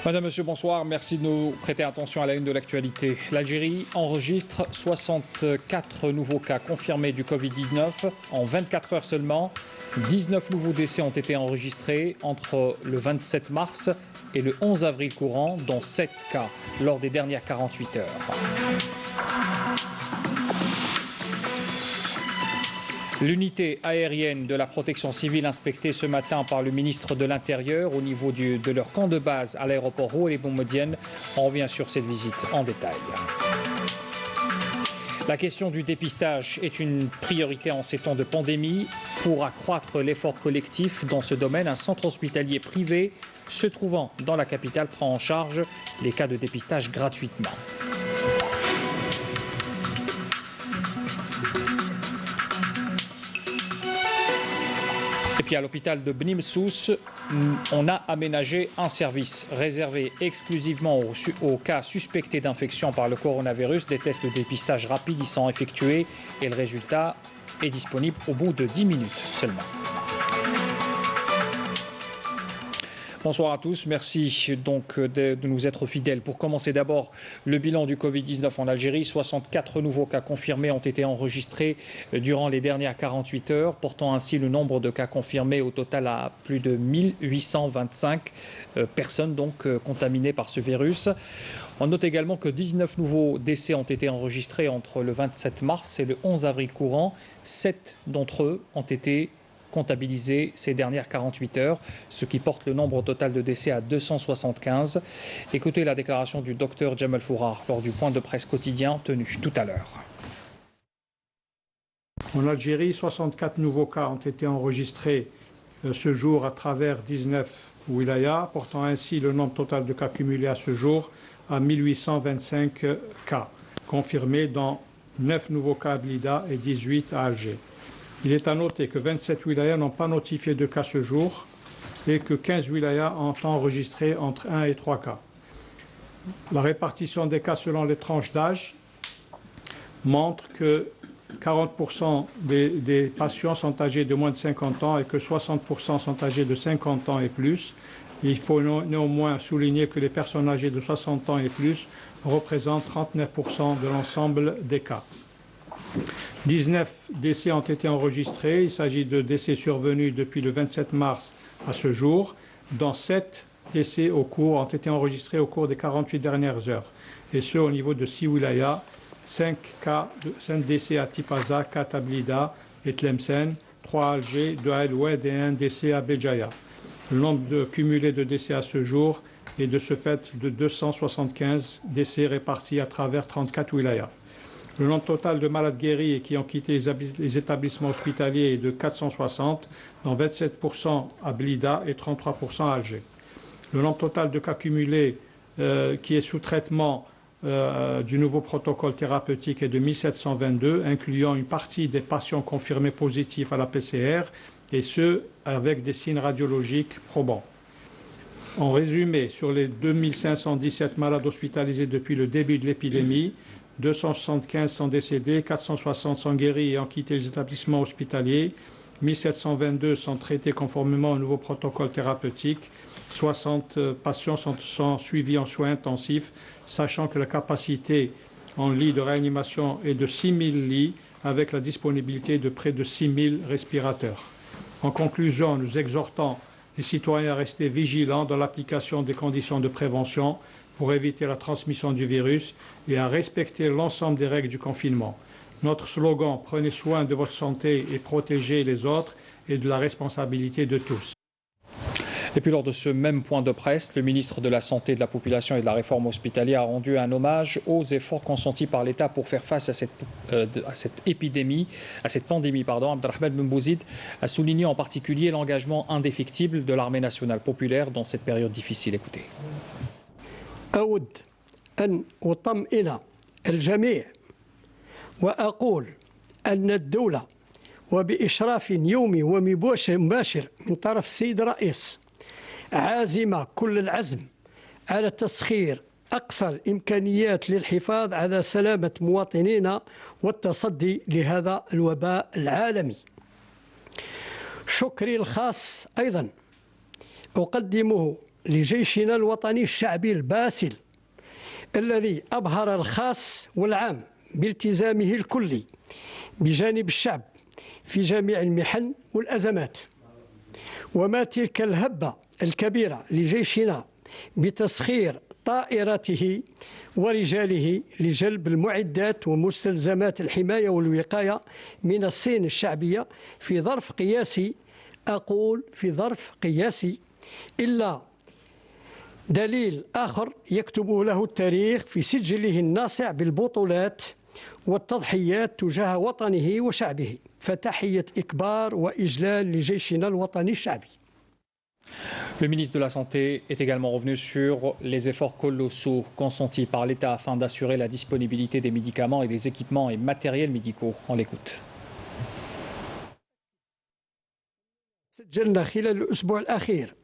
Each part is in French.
Madame, Monsieur, bonsoir. Merci de nous prêter attention à la une de l'actualité. L'Algérie enregistre 64 nouveaux cas confirmés du Covid-19 en 24 heures seulement. 19 nouveaux décès ont été enregistrés entre le 27 mars et le 11 avril courant, dont 7 cas lors des dernières 48 heures. L'unité aérienne de la protection civile inspectée ce matin par le ministre de l'Intérieur au niveau de leur camp de base à l'aéroport Rouhoulet-Boumedienne. On revient sur cette visite en détail. La question du dépistage est une priorité en ces temps de pandémie. Pour accroître l'effort collectif dans ce domaine, un centre hospitalier privé se trouvant dans la capitale prend en charge les cas de dépistage gratuitement. Et puis à l'hôpital de Bni Messous, on a aménagé un service réservé exclusivement aux cas suspectés d'infection par le coronavirus. Des tests de dépistage rapides y sont effectués et le résultat est disponible au bout de 10 minutes seulement. Bonsoir à tous, merci donc de nous être fidèles. Pour commencer d'abord, le bilan du Covid-19 en Algérie. 64 nouveaux cas confirmés ont été enregistrés durant les dernières 48 heures, portant ainsi le nombre de cas confirmés au total à plus de 1825 personnes donc contaminées par ce virus. On note également que 19 nouveaux décès ont été enregistrés entre le 27 mars et le 11 avril courant. 7 d'entre eux ont été comptabilisés ces dernières 48 heures, ce qui porte le nombre total de décès à 275. Écoutez la déclaration du docteur Jamal Fourar lors du point de presse quotidien tenu tout à l'heure. En Algérie, 64 nouveaux cas ont été enregistrés ce jour à travers 19 wilayas, portant ainsi le nombre total de cas cumulés à ce jour à 1825 cas, confirmés dans 9 nouveaux cas à Blida et 18 à Alger. Il est à noter que 27 wilayas n'ont pas notifié de cas ce jour et que 15 wilayas ont enregistré entre 1 et 3 cas. La répartition des cas selon les tranches d'âge montre que 40% des patients sont âgés de moins de 50 ans et que 60% sont âgés de 50 ans et plus. Il faut néanmoins souligner que les personnes âgées de 60 ans et plus représentent 39% de l'ensemble des cas. 19 décès ont été enregistrés. Il s'agit de décès survenus depuis le 27 mars à ce jour, dont 7 décès ont été enregistrés au cours des 48 dernières heures. Et ce, au niveau de 6 wilayas, 5 décès à Tipaza, 4 à Blida et Tlemcen, 3 à Alger, 2 à El Oued et 1 décès à Béjaïa. Le nombre cumulé de décès à ce jour est de ce fait de 275 décès répartis à travers 34 wilayas. Le nombre total de malades guéris et qui ont quitté les établissements hospitaliers est de 460, dont 27% à Blida et 33% à Alger. Le nombre total de cas cumulés qui est sous traitement du nouveau protocole thérapeutique est de 1722, incluant une partie des patients confirmés positifs à la PCR, et ceux avec des signes radiologiques probants. En résumé, sur les 2517 malades hospitalisés depuis le début de l'épidémie, 275 sont décédés, 460 sont guéris et ont quitté les établissements hospitaliers, 1722 sont traités conformément au nouveau protocole thérapeutique, 60 patients sont suivis en soins intensifs, sachant que la capacité en lits de réanimation est de 6000 lits, avec la disponibilité de près de 6000 respirateurs. En conclusion, nous exhortons les citoyens à rester vigilants dans l'application des conditions de prévention pour éviter la transmission du virus et à respecter l'ensemble des règles du confinement. Notre slogan « Prenez soin de votre santé et protégez les autres » est de la responsabilité de tous. Et puis lors de ce même point de presse, le ministre de la Santé, de la Population et de la Réforme hospitalière a rendu un hommage aux efforts consentis par l'État pour faire face à cette pandémie. Abdelrahman Ben Bouzid a souligné en particulier l'engagement indéfectible de l'armée nationale populaire dans cette période difficile. Écoutez. أود أن أطمئن الجميع وأقول أن الدولة وبإشراف يومي ومباشر من طرف السيد الرئيس عازمة كل العزم على تسخير أقصى الإمكانيات للحفاظ على سلامة مواطنينا والتصدي لهذا الوباء العالمي. شكري الخاص أيضا أقدمه لجيشنا الوطني الشعبي الباسل الذي أبهر الخاص والعام بالتزامه الكلي بجانب الشعب في جميع المحن والأزمات. وما تلك الهبة الكبيرة لجيشنا بتسخير طائراته ورجاله لجلب المعدات ومستلزمات الحماية والوقاية من الصين الشعبية في ظرف قياسي، أقول في ظرف قياسي، إلا دليل آخر يكتبه له التاريخ في سجله الناصع بالبطولات والتضحيات تجاه وطنه وشعبه. فتحية إكبار وإجلال لجيشنا الوطني الشعبي. Le ministre de la Santé est également revenu sur les efforts colossaux consentis par l'État afin d'assurer la disponibilité des médicaments et des équipements et matériels médicaux. On l'écoute. سجلنا خلال الأسبوع الأخير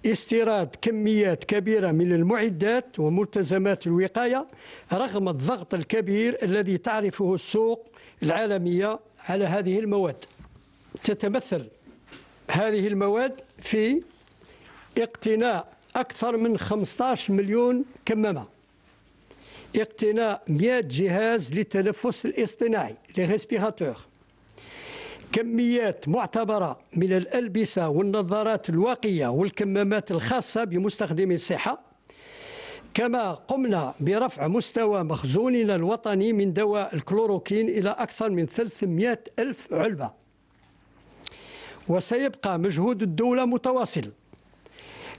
استيراد كميات كبيرة من المعدات وملتزمات الوقاية رغم الضغط الكبير الذي تعرفه السوق العالمية على هذه المواد. تتمثل هذه المواد في اقتناء أكثر من 15 مليون كمامة، اقتناء 100 جهاز للتنفس الاصطناعي لريسبيراتور، كميات معتبرة من الألبسة والنظارات الواقية والكمامات الخاصة بمستخدمي الصحة. كما قمنا برفع مستوى مخزوننا الوطني من دواء الكلوروكين إلى أكثر من 300 ألف علبة. وسيبقى مجهود الدولة متواصل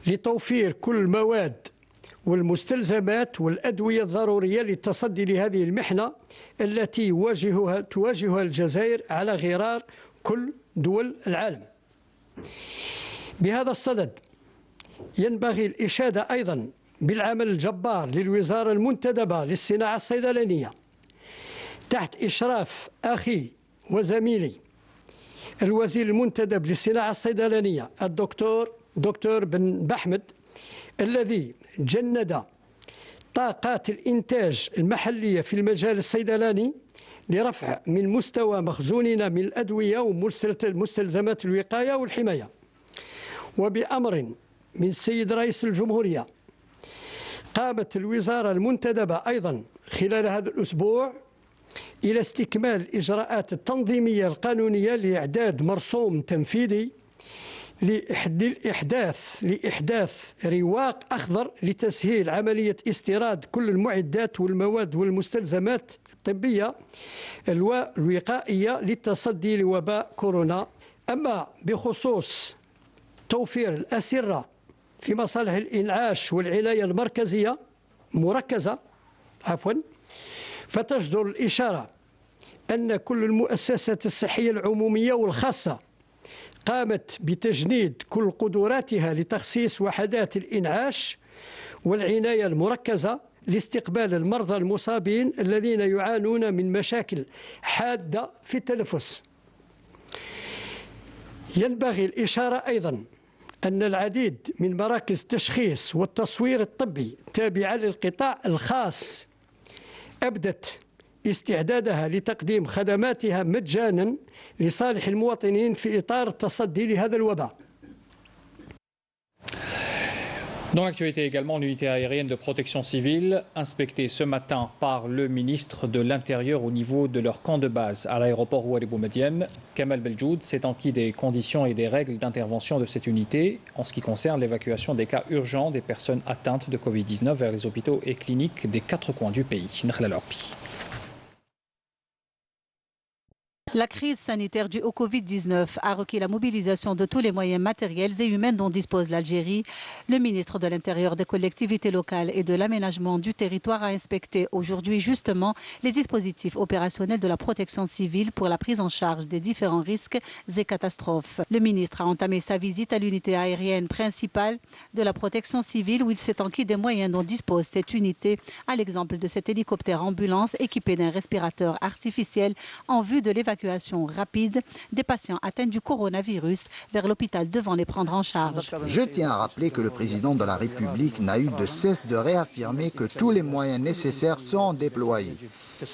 لتوفير كل المواد والمستلزمات والأدوية الضرورية للتصدي لهذه المحنة التي تواجهها الجزائر على غرار كل دول العالم. بهذا الصدد ينبغي الإشادة أيضا بالعمل الجبار للوزارة المنتدبة للصناعة الصيدلانية تحت إشراف أخي وزميلي الوزير المنتدب للصناعة الصيدلانية دكتور بن بحمد، الذي جند طاقات الإنتاج المحلية في المجال الصيدلاني لرفع من مستوى مخزوننا من الأدوية ومستلزمات الوقاية والحماية. وبأمر من السيد رئيس الجمهورية قامت الوزارة المنتدبة أيضا خلال هذا الأسبوع إلى استكمال الإجراءات التنظيمية القانونية لإعداد مرسوم تنفيذي لإحداث رواق أخضر لتسهيل عملية استيراد كل المعدات والمواد والمستلزمات الطبية الوقائية للتصدي لوباء كورونا. أما بخصوص توفير الأسرة في مصالح الإنعاش والعناية المركزة فتجدر الإشارة أن كل المؤسسات الصحية العمومية والخاصة قامت بتجنيد كل قدراتها لتخصيص وحدات الإنعاش والعناية المركزة لاستقبال المرضى المصابين الذين يعانون من مشاكل حادة في التنفس. ينبغي الإشارة أيضا أن العديد من مراكز التشخيص والتصوير الطبي التابعة للقطاع الخاص أبدت استعدادها لتقديم خدماتها مجانا لصالح المواطنين في إطار التصدي لهذا الوباء. Dans l'actualité également, l'unité aérienne de protection civile inspectée ce matin par le ministre de l'Intérieur au niveau de leur camp de base à l'aéroport Oualy Boumedienne. Kamel Beljoud s'est enquis des conditions et des règles d'intervention de cette unité en ce qui concerne l'évacuation des cas urgents des personnes atteintes de Covid-19 vers les hôpitaux et cliniques des 4 coins du pays. La crise sanitaire due au Covid-19 a requis la mobilisation de tous les moyens matériels et humains dont dispose l'Algérie. Le ministre de l'Intérieur, des collectivités locales et de l'aménagement du territoire a inspecté aujourd'hui justement les dispositifs opérationnels de la protection civile pour la prise en charge des différents risques et catastrophes. Le ministre a entamé sa visite à l'unité aérienne principale de la protection civile où il s'est enquis des moyens dont dispose cette unité, à l'exemple de cet hélicoptère ambulance équipé d'un respirateur artificiel en vue de l'évacuation l'évacuation rapide des patients atteints du coronavirus vers l'hôpital devant les prendre en charge. Je tiens à rappeler que le président de la République n'a eu de cesse de réaffirmer que tous les moyens nécessaires seront déployés.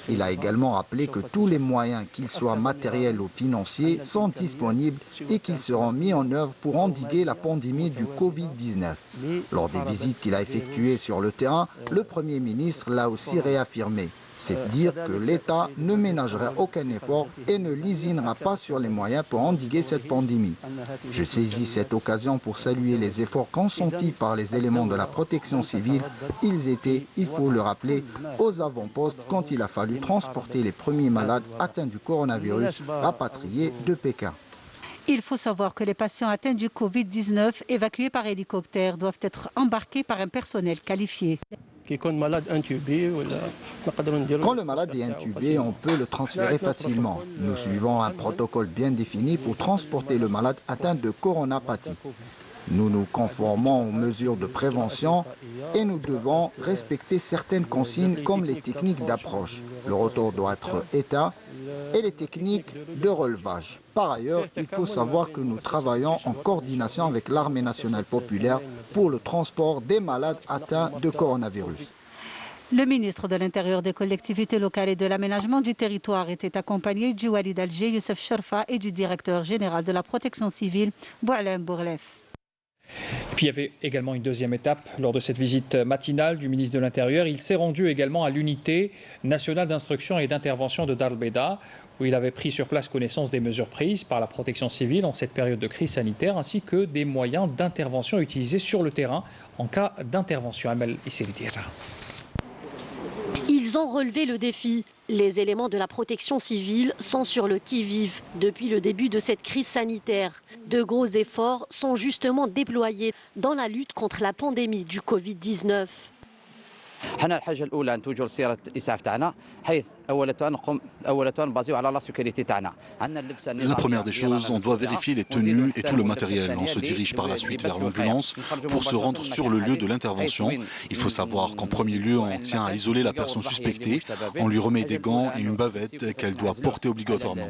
Il a également rappelé que tous les moyens, qu'ils soient matériels ou financiers, sont disponibles et qu'ils seront mis en œuvre pour endiguer la pandémie du Covid-19. Lors des visites qu'il a effectuées sur le terrain, le Premier ministre l'a aussi réaffirmé. C'est dire que l'État ne ménagera aucun effort et ne lésinera pas sur les moyens pour endiguer cette pandémie. Je saisis cette occasion pour saluer les efforts consentis par les éléments de la protection civile. Ils étaient, il faut le rappeler, aux avant-postes quand il a fallu transporter les premiers malades atteints du coronavirus rapatriés de Pékin. Il faut savoir que les patients atteints du Covid-19 évacués par hélicoptère doivent être embarqués par un personnel qualifié. Quand le malade est intubé, on peut le transférer facilement. Nous suivons un protocole bien défini pour transporter le malade atteint de coronapathie. Nous nous conformons aux mesures de prévention et nous devons respecter certaines consignes comme les techniques d'approche. Le rotor doit être éteint et les techniques de relevage. Par ailleurs, il faut savoir que nous travaillons en coordination avec l'Armée nationale populaire pour le transport des malades atteints de coronavirus. Le ministre de l'Intérieur, des collectivités locales et de l'aménagement du territoire était accompagné du Wali d'Alger, Youssef Sharfa, et du directeur général de la protection civile, Boualem Bourlef. Et puis il y avait également une deuxième étape lors de cette visite matinale du ministre de l'Intérieur. Il s'est rendu également à l'unité nationale d'instruction et d'intervention de Dar el Beida, où il avait pris sur place connaissance des mesures prises par la protection civile en cette période de crise sanitaire, ainsi que des moyens d'intervention utilisés sur le terrain en cas d'intervention. Amel Isseritira. Ils ont relevé le défi. Les éléments de la protection civile sont sur le qui-vive depuis le début de cette crise sanitaire. De gros efforts sont justement déployés dans la lutte contre la pandémie du Covid-19. حنا الحاجه الاولى نتوجهوا لسياره الاسعاف تاعنا حيث اولا نبازيو على لا سيكوريتي تاعنا. La première des choses, on doit vérifier les tenues et tout le matériel. On se dirige par la suite vers l'ambulance pour se rendre sur le lieu de l'intervention. Il faut savoir qu'en premier lieu, on tient à isoler la personne suspectée. On lui remet des gants et une bavette qu'elle doit porter obligatoirement.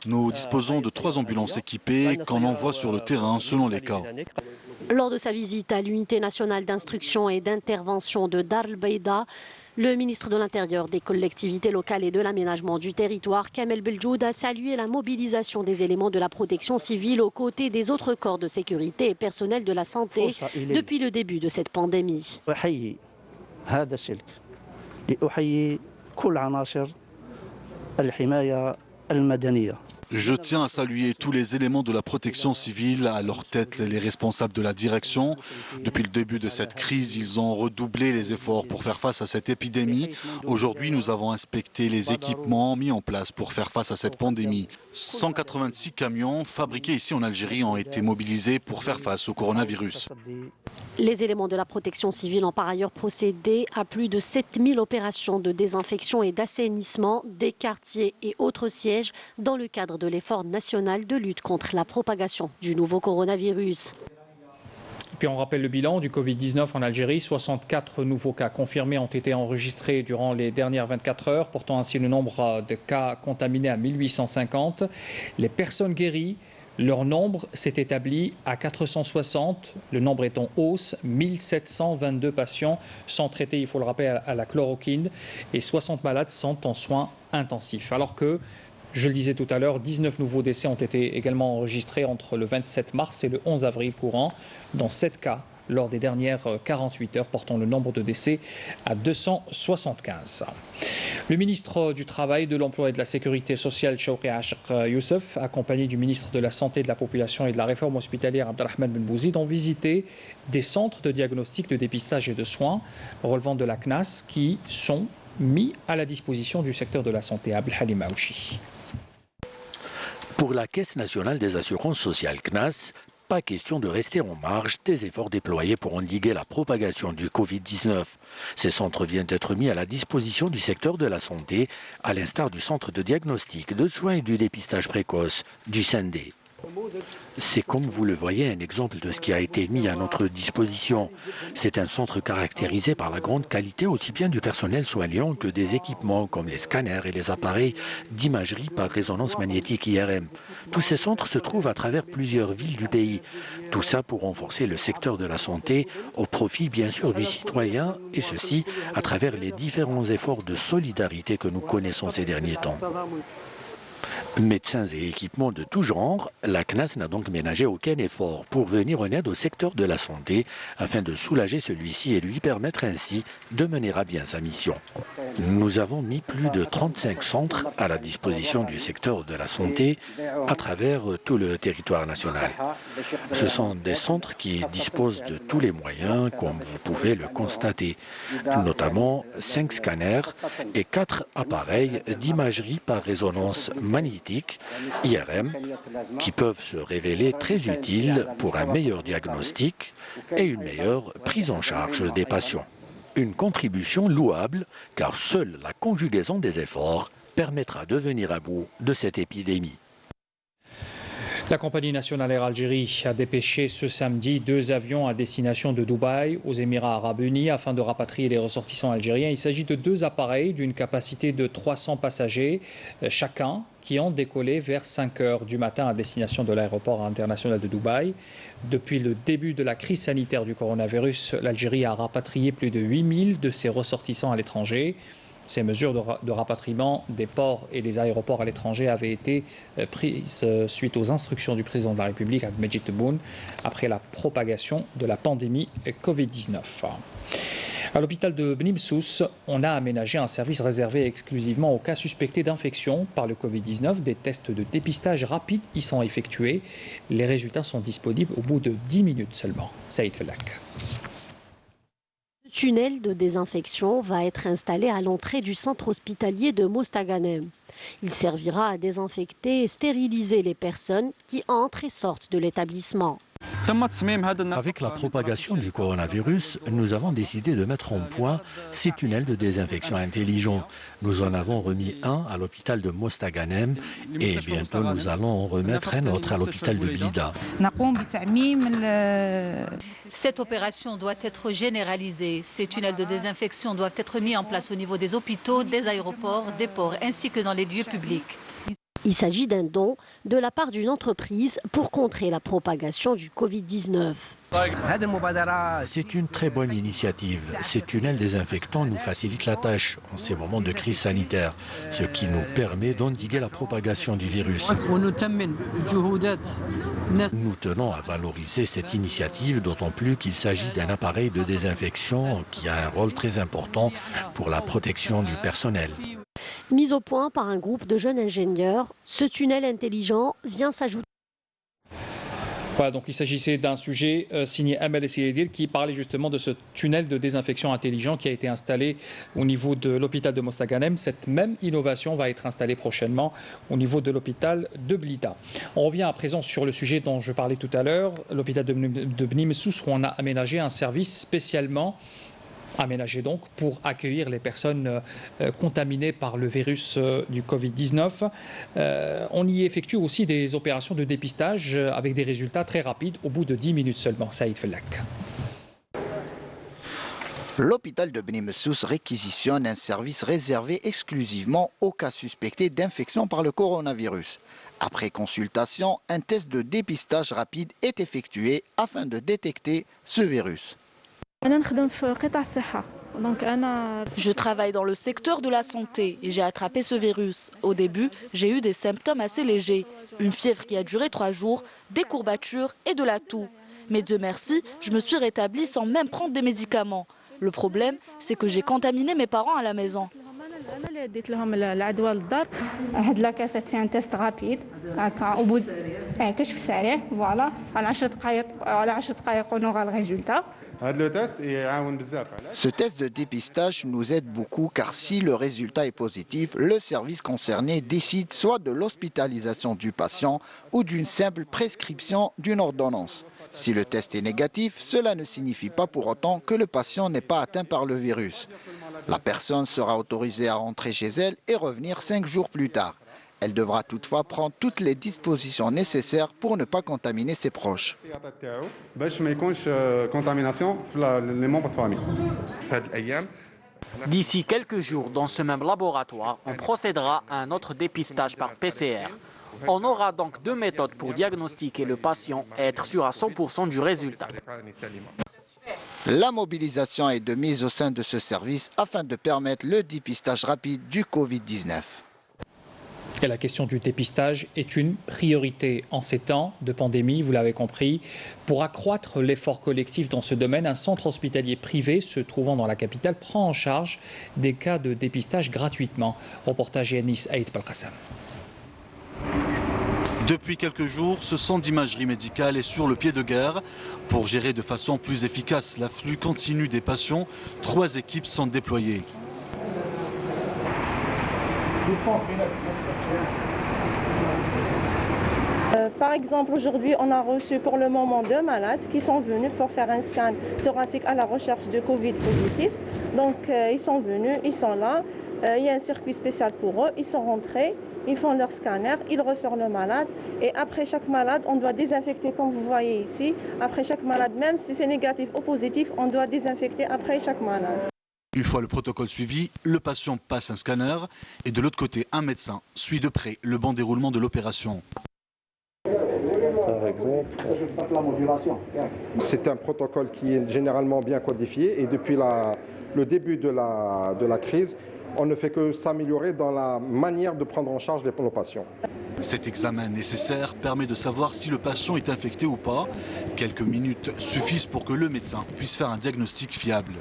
Nous disposons de 3 ambulances équipées qu'on envoie sur le terrain selon les cas. Lors de sa visite à l'unité nationale d'instruction et d'intervention de Dar el Beida, le ministre de l'Intérieur, des collectivités locales et de l'aménagement du territoire, Kamel Beljoud, a salué la mobilisation des éléments de la protection civile aux côtés des autres corps de sécurité et personnels de la santé depuis le début de cette pandémie. Je tiens à saluer tous les éléments de la protection civile, à leur tête les responsables de la direction. Depuis le début de cette crise, ils ont redoublé les efforts pour faire face à cette épidémie. Aujourd'hui, nous avons inspecté les équipements mis en place pour faire face à cette pandémie. 186 camions fabriqués ici en Algérie ont été mobilisés pour faire face au coronavirus. Les éléments de la protection civile ont par ailleurs procédé à plus de 7000 opérations de désinfection et d'assainissement des quartiers et autres sièges dans le cadre de l'effort national de lutte contre la propagation du nouveau coronavirus. Puis on rappelle le bilan du Covid-19 en Algérie. 64 nouveaux cas confirmés ont été enregistrés durant les dernières 24 heures, portant ainsi le nombre de cas contaminés à 1850. Les personnes guéries, leur nombre s'est établi à 460. Le nombre est en hausse. 1722 patients sont traités, il faut le rappeler, à la chloroquine et 60 malades sont en soins intensifs. Alors que, je le disais tout à l'heure, 19 nouveaux décès ont été également enregistrés entre le 27 mars et le 11 avril courant, dans 7 cas lors des dernières 48 heures, portant le nombre de décès à 275. Le ministre du Travail, de l'Emploi et de la Sécurité sociale, Chouki Achq Youssef, accompagné du ministre de la Santé, de la Population et de la Réforme hospitalière, Abdelrahman Ben Bouzid, ont visité des centres de diagnostic, de dépistage et de soins relevant de la CNAS qui sont mis à la disposition du secteur de la santé. Abdelhalim Aouchi. Pour la Caisse nationale des assurances sociales CNAS, pas question de rester en marge des efforts déployés pour endiguer la propagation du Covid-19. Ces centres viennent d'être mis à la disposition du secteur de la santé, à l'instar du centre de diagnostic, de soins et du dépistage précoce du SENDE. C'est comme vous le voyez un exemple de ce qui a été mis à notre disposition. C'est un centre caractérisé par la grande qualité aussi bien du personnel soignant que des équipements comme les scanners et les appareils d'imagerie par résonance magnétique IRM. Tous ces centres se trouvent à travers plusieurs villes du pays. Tout ça pour renforcer le secteur de la santé au profit bien sûr du citoyen et ceci à travers les différents efforts de solidarité que nous connaissons ces derniers temps. Médecins et équipements de tout genre, la CNAS n'a donc ménagé aucun effort pour venir en aide au secteur de la santé afin de soulager celui-ci et lui permettre ainsi de mener à bien sa mission. Nous avons mis plus de 35 centres à la disposition du secteur de la santé à travers tout le territoire national. Ce sont des centres qui disposent de tous les moyens, comme vous pouvez le constater, notamment 5 scanners et 4 appareils d'imagerie par résonance magnétique IRM qui peuvent se révéler très utiles pour un meilleur diagnostic et une meilleure prise en charge des patients. Une contribution louable car seule la conjugaison des efforts permettra de venir à bout de cette épidémie. La compagnie nationale Air Algérie a dépêché ce samedi 2 avions à destination de Dubaï, aux Émirats arabes unis, afin de rapatrier les ressortissants algériens. Il s'agit de 2 appareils d'une capacité de 300 passagers chacun, qui ont décollé vers 5 heures du matin à destination de l'aéroport international de Dubaï. Depuis le début de la crise sanitaire du coronavirus, l'Algérie a rapatrié plus de 8000 de ses ressortissants à l'étranger. Ces mesures de rapatriement des ports et des aéroports à l'étranger avaient été prises suite aux instructions du président de la République, Abdelmejid Tebboune, après la propagation de la pandémie Covid-19. À l'hôpital de Bni Messous, on a aménagé un service réservé exclusivement aux cas suspectés d'infection par le Covid-19. Des tests de dépistage rapides y sont effectués. Les résultats sont disponibles au bout de 10 minutes seulement. Saïd Fellak. Le tunnel de désinfection va être installé à l'entrée du centre hospitalier de Mostaganem. Il servira à désinfecter et stériliser les personnes qui entrent et sortent de l'établissement. Avec la propagation du coronavirus, nous avons décidé de mettre en point ces tunnels de désinfection intelligents. Nous en avons remis un à l'hôpital de Mostaganem et bientôt nous allons en remettre un autre à l'hôpital de Blida. Cette opération doit être généralisée. Ces tunnels de désinfection doivent être mis en place au niveau des hôpitaux, des aéroports, des ports ainsi que dans les lieux publics. Il s'agit d'un don de la part d'une entreprise pour contrer la propagation du Covid-19. C'est une très bonne initiative. Ces tunnels désinfectants nous facilitent la tâche en ces moments de crise sanitaire, ce qui nous permet d'endiguer la propagation du virus. Nous tenons à valoriser cette initiative, d'autant plus qu'il s'agit d'un appareil de désinfection qui a un rôle très important pour la protection du personnel. Mis au point par un groupe de jeunes ingénieurs, ce tunnel intelligent vient s'ajouter. Voilà, donc il s'agissait d'un sujet signé Amel Essiedir qui parlait justement de ce tunnel de désinfection intelligent qui a été installé au niveau de l'hôpital de Mostaganem. Cette même innovation va être installée prochainement au niveau de l'hôpital de Blida. On revient à présent sur le sujet dont je parlais tout à l'heure, l'hôpital de Bni Messous, où on a aménagé un service spécialement aménagé donc pour accueillir les personnes contaminées par le virus du Covid-19. On y effectue aussi des opérations de dépistage avec des résultats très rapides au bout de 10 minutes seulement. Saïd Fellak. L'hôpital de Bni Messous réquisitionne un service réservé exclusivement aux cas suspectés d'infection par le coronavirus. Après consultation, un test de dépistage rapide est effectué afin de détecter ce virus. Je travaille dans le secteur de la santé et j'ai attrapé ce virus. Au début, j'ai eu des symptômes assez légers. Une fièvre qui a duré 3 jours, des courbatures et de la toux. Mais Dieu merci, je me suis rétablie sans même prendre des médicaments. Le problème, c'est que j'ai contaminé mes parents à la maison. Ce test de dépistage nous aide beaucoup car si le résultat est positif, le service concerné décide soit de l'hospitalisation du patient ou d'une simple prescription d'une ordonnance. Si le test est négatif, cela ne signifie pas pour autant que le patient n'est pas atteint par le virus. La personne sera autorisée à rentrer chez elle et revenir 5 jours plus tard. Elle devra toutefois prendre toutes les dispositions nécessaires pour ne pas contaminer ses proches. D'ici quelques jours, dans ce même laboratoire, on procédera à un autre dépistage par PCR. On aura donc 2 méthodes pour diagnostiquer le patient et être sûr à 100% du résultat. La mobilisation est de mise au sein de ce service afin de permettre le dépistage rapide du Covid-19. Et la question du dépistage est une priorité en ces temps de pandémie, vous l'avez compris. Pour accroître l'effort collectif dans ce domaine, un centre hospitalier privé se trouvant dans la capitale prend en charge des cas de dépistage gratuitement. Reportage Yanis Aït Balkassam. Depuis quelques jours, ce centre d'imagerie médicale est sur le pied de guerre. Pour gérer de façon plus efficace l'afflux continu des patients, 3 équipes sont déployées. Par exemple, aujourd'hui, on a reçu pour le moment 2 malades qui sont venus pour faire un scan thoracique à la recherche de Covid positif. Donc, ils sont venus, ils sont là. Il y a un circuit spécial pour eux. Ils sont rentrés, ils font leur scanner, ils ressortent le malade. Et après chaque malade, on doit désinfecter, comme vous voyez ici. Après chaque malade, même si c'est négatif ou positif, on doit désinfecter après chaque malade. Une fois le protocole suivi, le patient passe un scanner et de l'autre côté, un médecin suit de près le bon déroulement de l'opération. C'est un protocole qui est généralement bien codifié et depuis le début de la crise, on ne fait que s'améliorer dans la manière de prendre en charge nos patients. Cet examen nécessaire permet de savoir si le patient est infecté ou pas. Quelques minutes suffisent pour que le médecin puisse faire un diagnostic fiable.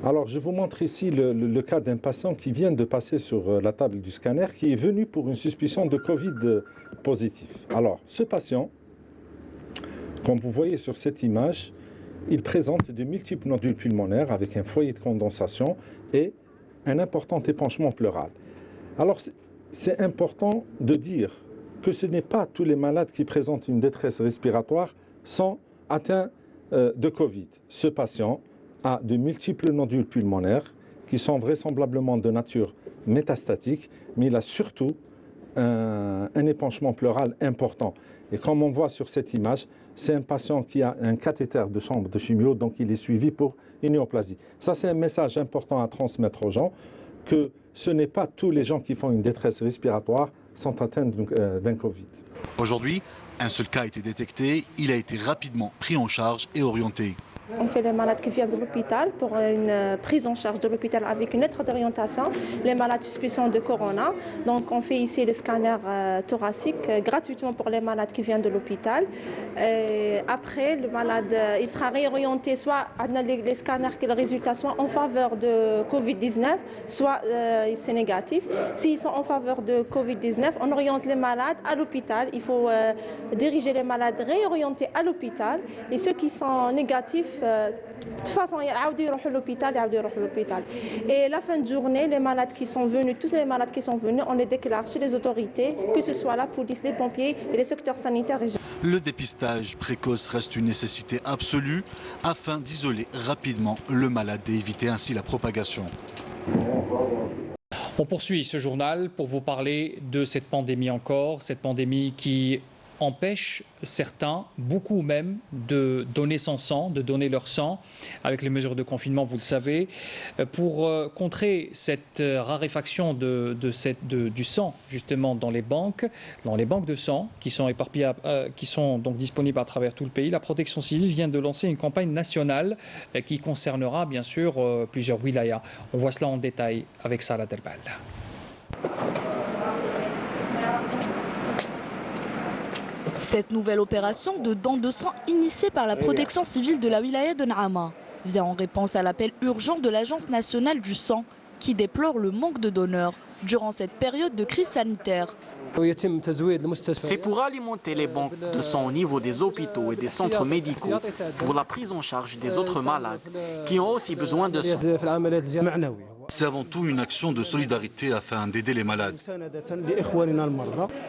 Alors, je vous montre ici le cas d'un patient qui vient de passer sur la table du scanner, qui est venu pour une suspicion de Covid positif. Alors, ce patient, comme vous voyez sur cette image, il présente de multiples nodules pulmonaires avec un foyer de condensation et un important épanchement pleural. Alors, c'est important de dire que ce n'est pas tous les malades qui présentent une détresse respiratoire sont atteints de Covid. Ce patient a de multiples nodules pulmonaires qui sont vraisemblablement de nature métastatique, mais il a surtout un épanchement pleural important. Et comme on voit sur cette image, c'est un patient qui a un cathéter de chambre de chimio, donc il est suivi pour une néoplasie. Ça, c'est un message important à transmettre aux gens, que ce n'est pas tous les gens qui font une détresse respiratoire sont atteints d'un Covid. Aujourd'hui, un seul cas a été détecté, il a été rapidement pris en charge et orienté. On fait les malades qui viennent de l'hôpital pour une prise en charge de l'hôpital avec une lettre d'orientation. Les malades suspicieux de corona. Donc on fait ici le scanner thoracique gratuitement pour les malades qui viennent de l'hôpital. Après, le malade il sera réorienté soit les scanners que le résultat soit en faveur de Covid-19, soit c'est négatif. S'ils sont en faveur de Covid-19, on oriente les malades à l'hôpital. Il faut diriger les malades réorientés à l'hôpital. Et ceux qui sont négatifs, de toute façon, ils vont à l'hôpital. Et la fin de journée, les malades qui sont venus, tous les malades qui sont venus, on les déclare chez les autorités, que ce soit la police, les pompiers et les secteurs sanitaires. Le dépistage précoce reste une nécessité absolue afin d'isoler rapidement le malade et éviter ainsi la propagation. On poursuit ce journal pour vous parler de cette pandémie encore, cette pandémie qui empêche certains, beaucoup même, de donner son sang, de donner leur sang, avec les mesures de confinement, vous le savez, pour contrer cette raréfaction du sang, justement, dans les banques de sang, qui sont éparpillées, qui sont donc disponibles à travers tout le pays. La Protection civile vient de lancer une campagne nationale qui concernera, bien sûr, plusieurs wilayas. On voit cela en détail avec Salah Delbal. Cette nouvelle opération de don de sang initiée par la protection civile de la wilaya de Naama vient en réponse à l'appel urgent de l'Agence nationale du sang qui déplore le manque de donneurs durant cette période de crise sanitaire. C'est pour alimenter les banques de sang au niveau des hôpitaux et des centres médicaux pour la prise en charge des autres malades qui ont aussi besoin de sang. C'est avant tout une action de solidarité afin d'aider les malades.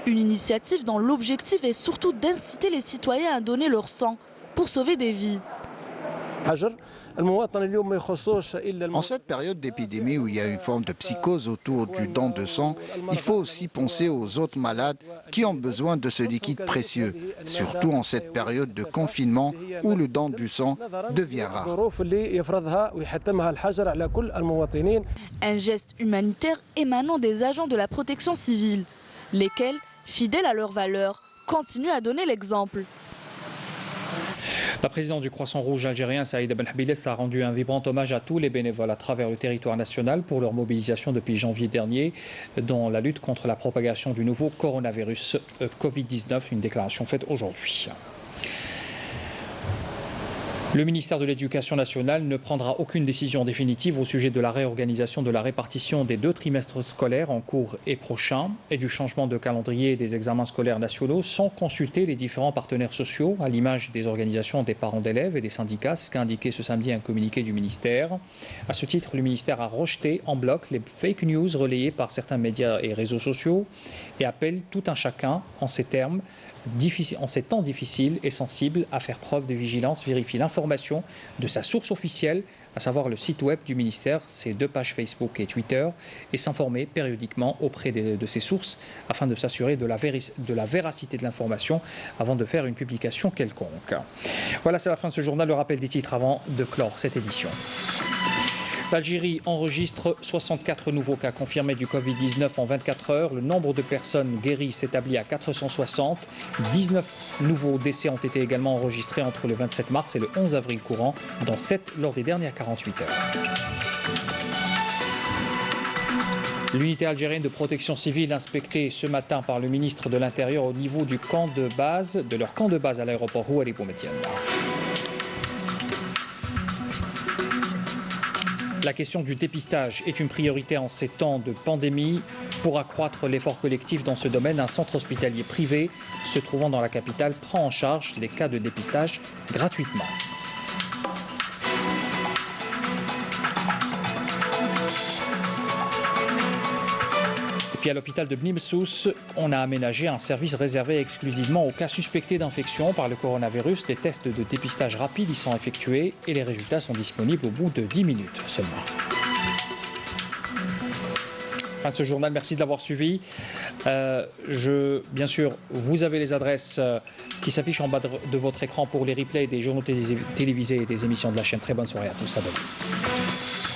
Une initiative dont l'objectif est surtout d'inciter les citoyens à donner leur sang pour sauver des vies. En cette période d'épidémie où il y a une forme de psychose autour du don de sang, il faut aussi penser aux autres malades qui ont besoin de ce liquide précieux, surtout en cette période de confinement où le don du sang devient rare. Un geste humanitaire émanant des agents de la protection civile, lesquels, fidèles à leurs valeurs, continuent à donner l'exemple. La présidente du Croissant Rouge algérien, Saïda Ben Habiles, a rendu un vibrant hommage à tous les bénévoles à travers le territoire national pour leur mobilisation depuis janvier dernier dans la lutte contre la propagation du nouveau coronavirus Covid-19, une déclaration faite aujourd'hui. Le ministère de l'Éducation nationale ne prendra aucune décision définitive au sujet de la réorganisation de la répartition des 2 trimestres scolaires en cours et prochains et du changement de calendrier des examens scolaires nationaux sans consulter les différents partenaires sociaux, à l'image des organisations des parents d'élèves et des syndicats. C'est ce qu'a indiqué ce samedi un communiqué du ministère. À ce titre, le ministère a rejeté en bloc les fake news relayées par certains médias et réseaux sociaux et appelle tout un chacun, en ces termes, en ces temps difficiles et sensibles, à faire preuve de vigilance, vérifier l'information de sa source officielle, à savoir le site web du ministère, ses 2 pages Facebook et Twitter, et s'informer périodiquement auprès de ces sources afin de s'assurer de la véracité de l'information avant de faire une publication quelconque. Voilà, c'est la fin de ce journal. Le rappel des titres avant de clore cette édition. L'Algérie enregistre 64 nouveaux cas confirmés du Covid-19 en 24 heures. Le nombre de personnes guéries s'établit à 460. 19 nouveaux décès ont été également enregistrés entre le 27 mars et le 11 avril courant, dont 7 lors des dernières 48 heures. L'unité algérienne de protection civile inspectée ce matin par le ministre de l'Intérieur au niveau de leur camp de base à l'aéroport Houari Boumediene. La question du dépistage est une priorité en ces temps de pandémie. Pour accroître l'effort collectif dans ce domaine, un centre hospitalier privé se trouvant dans la capitale prend en charge les cas de dépistage gratuitement. Et puis à l'hôpital de Bni Messous, on a aménagé un service réservé exclusivement aux cas suspectés d'infection par le coronavirus. Les tests de dépistage rapide y sont effectués et les résultats sont disponibles au bout de 10 minutes seulement. Fin de ce journal, merci de l'avoir suivi. Bien sûr, vous avez les adresses qui s'affichent en bas de votre écran pour les replays des journaux télévisés et des émissions de la chaîne. Très bonne soirée à tous. À demain.